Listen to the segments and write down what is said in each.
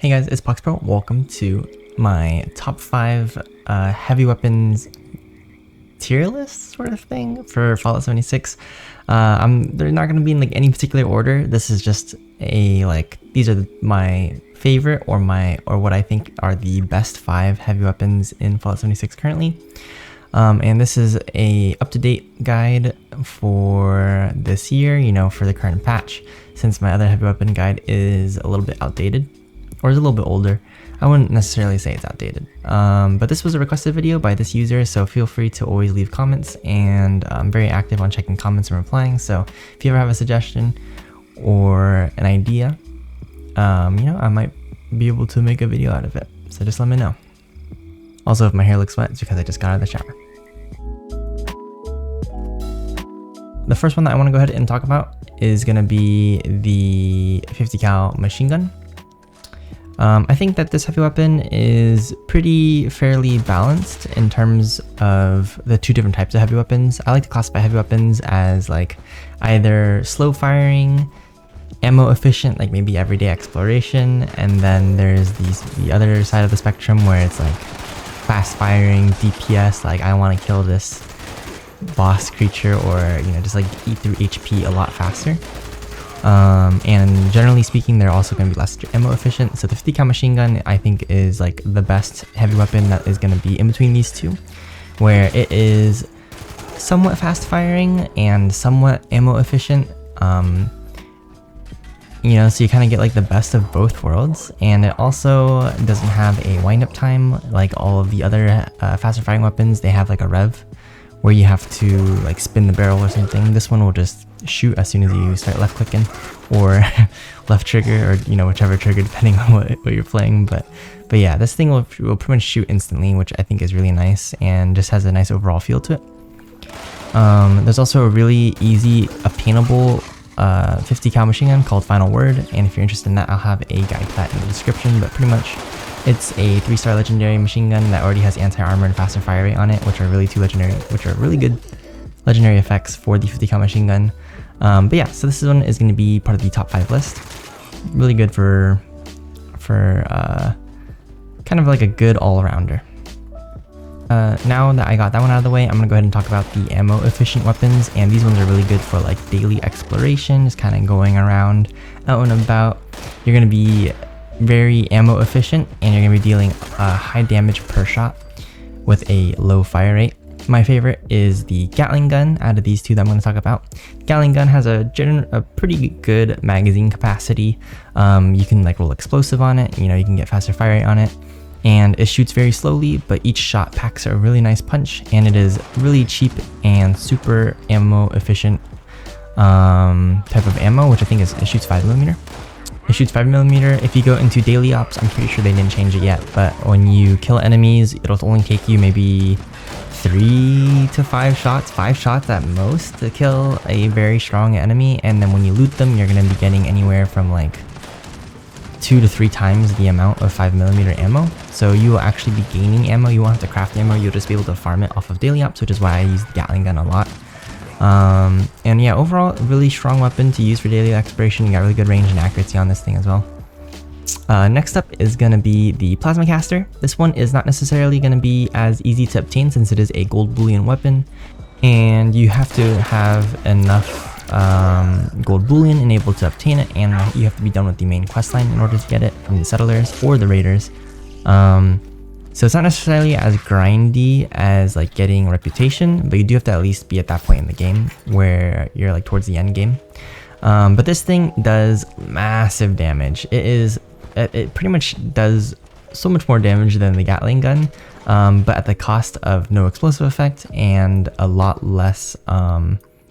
Hey guys, it's PoxiiPro. Welcome to my top 5 heavy weapons tier list sort of thing for Fallout 76. They're not going to be in like any particular order. This is just a these are my favorite or what I think are the best 5 heavy weapons in Fallout 76 currently. And this is a up-to-date guide for this year, for the current patch, since my other heavy weapon guide is a little bit outdated, or is a little bit older. I wouldn't necessarily say it's outdated, but this was a requested video by this user, so feel free to always leave comments, and I'm very active on checking comments and replying, so if you ever have a suggestion or an idea, I might be able to make a video out of it, so just let me know. Also, if my hair looks wet, it's because I just got out of the shower. The first one that I want to go ahead and talk about is going to be the 50 cal machine gun. I think that this heavy weapon is pretty fairly balanced in terms of the 2 different types of heavy weapons. I like to classify heavy weapons as either slow firing, ammo efficient, like maybe everyday exploration, and then there's the other side of the spectrum where it's fast firing, DPS, I want to kill this boss creature, or just eat through HP a lot faster. And generally speaking, they're also going to be less ammo efficient. So the 50 cal machine gun, I think, is the best heavy weapon that is going to be in between these two, where it is somewhat fast firing and somewhat ammo efficient. So you kind of get the best of both worlds, and it also doesn't have a wind up time like all of the other faster firing weapons. They have a rev where you have to spin the barrel or something. This one will just shoot as soon as you start left clicking or left trigger, or whichever trigger depending on what you're playing. But yeah, this thing will pretty much shoot instantly, which I think is really nice and just has a nice overall feel to it. There's also a really easy obtainable 50 cal machine gun called Final Word, and if you're interested in that, I'll have a guide to that in the description. But pretty much it's a 3-star legendary machine gun that already has anti-armor and faster fire rate on it, which are really really good legendary effects for the 50 cal machine gun. But yeah, so this one is going to be part of the top 5 list. Really good for kind of a good all-arounder. Now that I got that one out of the way, I'm going to go ahead and talk about the ammo efficient weapons, and these ones are really good for daily exploration, just kind of going around out and about. You're going to be very ammo efficient, and you're going to be dealing high damage per shot with a low fire rate. My favorite is the Gatling Gun out of these 2 that I'm going to talk about. Gatling Gun has a pretty good magazine capacity. You can roll explosive on it, you can get faster fire rate on it, and it shoots very slowly, but each shot packs a really nice punch, and it is really cheap and super ammo efficient type of ammo, which I think it shoots 5mm. It shoots 5mm. If you go into daily ops, I'm pretty sure they didn't change it yet, but when you kill enemies, it'll only take you maybe 3 to 5 shots, 5 shots at most to kill a very strong enemy, and then when you loot them, you're going to be getting anywhere from 2 to 3 times the amount of 5mm ammo. So you will actually be gaining ammo. You won't have to craft ammo, you'll just be able to farm it off of daily ops, which is why I use the Gatling Gun a lot. And yeah, overall, really strong weapon to use for daily exploration. You got really good range and accuracy on this thing as well. Next up is going to be the Plasma Caster. This one is not necessarily going to be as easy to obtain since it is a gold bullion weapon, and you have to have enough gold bullion and able to obtain it, and you have to be done with the main questline in order to get it from the settlers or the raiders. So it's not necessarily as grindy as getting reputation, but you do have to at least be at that point in the game where you're towards the end game. But this thing does massive damage. It pretty much does so much more damage than the Gatling Gun, but at the cost of no explosive effect and a lot less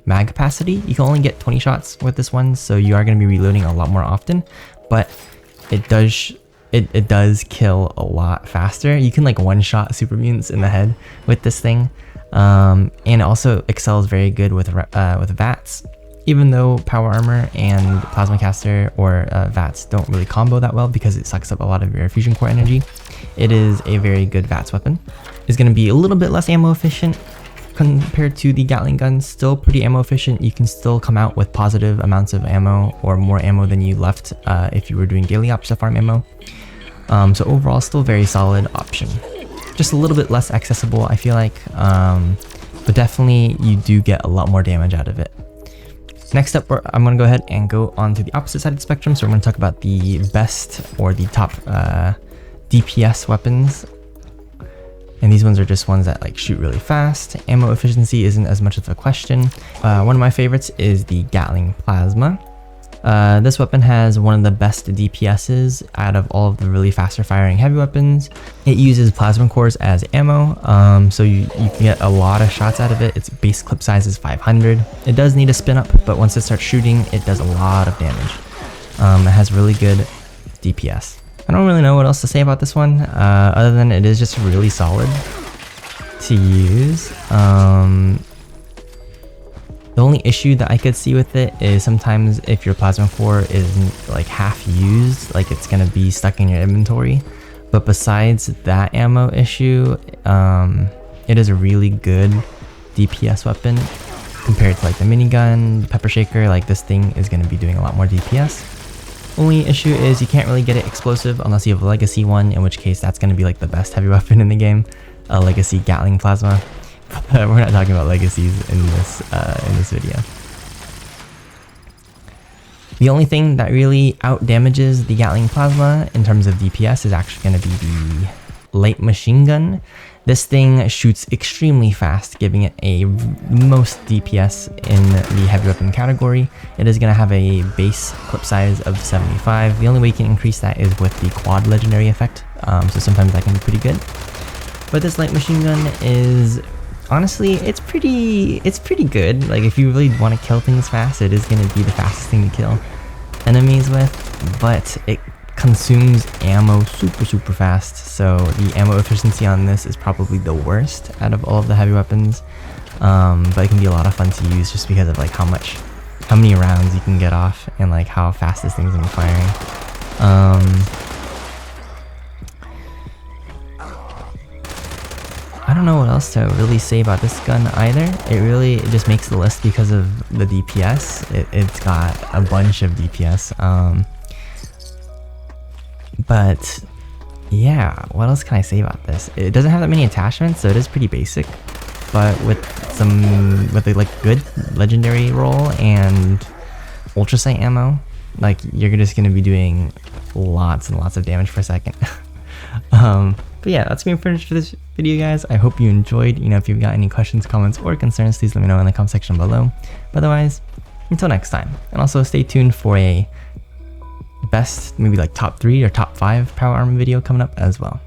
mag capacity. You can only get 20 shots with this one, so you are going to be reloading a lot more often, but it does kill a lot faster. You can one-shot super mutants in the head with this thing, and it also excels very good with VATS. Even though power armor and plasma caster or VATS don't really combo that well because it sucks up a lot of your fusion core energy, it is a very good VATS weapon. It's going to be a little bit less ammo efficient compared to the Gatling gun. Still pretty ammo efficient. You can still come out with positive amounts of ammo or more ammo than you left if you were doing daily ops to farm ammo. So overall, still very solid option. Just a little bit less accessible, I feel like, but definitely you do get a lot more damage out of it. Next up, I'm going to go ahead and go on to the opposite side of the spectrum. So we're going to talk about the best or the top DPS weapons. And these ones are just ones that like shoot really fast. Ammo efficiency isn't as much of a question. One of my favorites is the Gatling Plasma. This weapon has one of the best DPSs out of all of the really faster firing heavy weapons. It uses plasma cores as ammo, so you can get a lot of shots out of it. Its base clip size is 500. It does need a spin up, but once it starts shooting, it does a lot of damage. It has really good DPS. I don't really know what else to say about this one, other than it is just really solid to use. The only issue that I could see with it is sometimes if your plasma core isn't like half used, like it's gonna be stuck in your inventory. But besides that ammo issue, it is a really good DPS weapon compared to like the minigun, the pepper shaker. Like this thing is gonna be doing a lot more DPS. Only issue is you can't really get it explosive unless you have a legacy one, in which case that's going to be like the best heavy weapon in the game, a legacy Gatling Plasma. We're not talking about legacies in this video. The only thing that really out damages the Gatling Plasma in terms of DPS is actually going to be the light machine gun. This thing shoots extremely fast, giving it a most DPS in the heavy weapon category. It is going to have a base clip size of 75. The only way you can increase that is with the quad legendary effect, so sometimes that can be pretty good. But this light machine gun is, honestly, it's pretty good. Like if you really want to kill things fast, it is going to be the fastest thing to kill enemies with, but it consumes ammo super fast, so the ammo efficiency on this is probably the worst out of all of the heavy weapons, but it can be a lot of fun to use just because of like how many rounds you can get off and like how fast this thing's gonna be firing. I don't know what else to really say about this gun either. It just makes the list because of the DPS. It's got a bunch of DPS. But yeah, what else can I say about this? It doesn't have that many attachments, so it is pretty basic, but with a like good legendary roll and ultra sight ammo, like you're just gonna be doing lots and lots of damage per second. But yeah, that's gonna be pretty much for this video, guys. I hope you enjoyed. You know, if you've got any questions, comments, or concerns, please let me know in the comment section below. But otherwise, until next time, and also stay tuned for a best, maybe like top 3 or top 5 power armor video coming up as well.